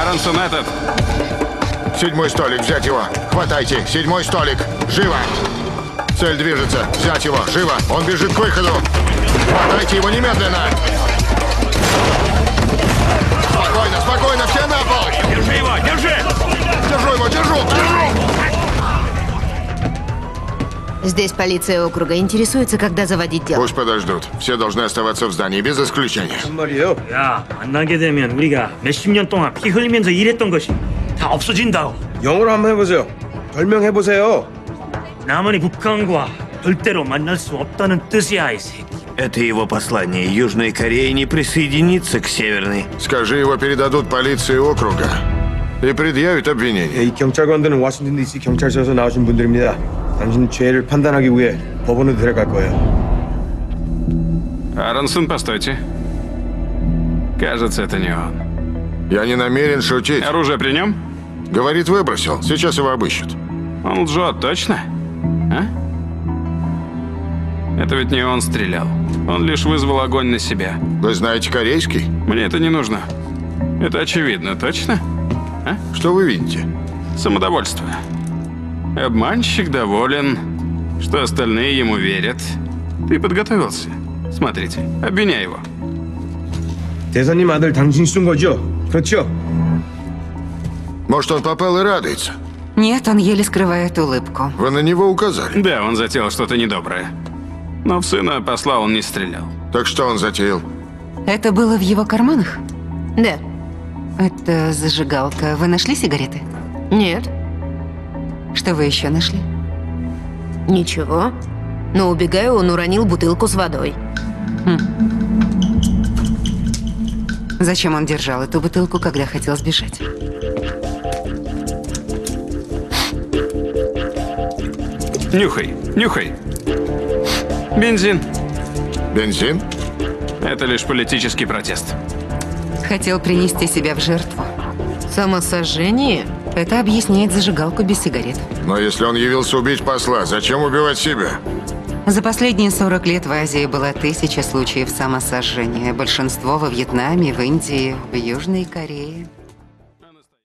Аронсон, этот. 7-й столик, взять его. Хватайте, 7-й столик. Живо! Цель движется. Взять его. Живо! Он бежит к выходу. Хватайте его немедленно! Спокойно, спокойно, все на пол! Держи его, держи! Держу его, держу! Здесь полиция округа интересуется, когда заводить дело. Пусть подождут. Все должны оставаться в здании, без исключения. 말이에요. 야, 만나게 되면 우리가 몇십 년 동안 피 흘리면서 일했던 것이 다 없어진다고. 영어로 한번 해보세요. 설명해보세요. 남한이 북한과 절대로 만날 수 없다는 뜻이야, 이 새끼. Это его послание. Южная Корея не присоединится к Северной. Скажи, его передадут полиции округа и предъявят обвинение. 이 경찰관들은 워싱턴 DC 경찰서에서 나오신 분들입니다. 당신 죄를 판단하기 위해 법원으로 데려갈 거예요. Аронсон, постойте. Кажется, это не он. Я не намерен шутить. Оружие при нем? Говорит, выбросил. Сейчас его обыщут. Он лжет, точно? А? Это ведь не он стрелял. Он лишь вызвал огонь на себя. Вы знаете корейский? Мне это не нужно. Это очевидно, точно? А? Что вы видите? Самодовольство. Обманщик доволен, что остальные ему верят. Ты подготовился? Смотрите, обвиняй его. 대사님 아들 당신 쏜 거죠? 그렇죠? Может, он попал и радуется? Нет, он еле скрывает улыбку. Вы на него указали. Да, он затеял что-то недоброе. Но в сына посла он не стрелял. Так что он затеял? Это было в его карманах? Да. Это зажигалка. Вы нашли сигареты? Нет. Что вы еще нашли? Ничего. Но убегая, он уронил бутылку с водой. Зачем он держал эту бутылку, когда хотел сбежать? Нюхай, нюхай. Бензин. Бензин? Это лишь политический протест. Хотел принести себя в жертву. Самосожжение? Это объясняет зажигалку без сигарет. Но если он явился убить посла, зачем убивать себя? За последние 40 лет в Азии было 1000 случаев самосожжения. Большинство во Вьетнаме, в Индии, в Южной Корее.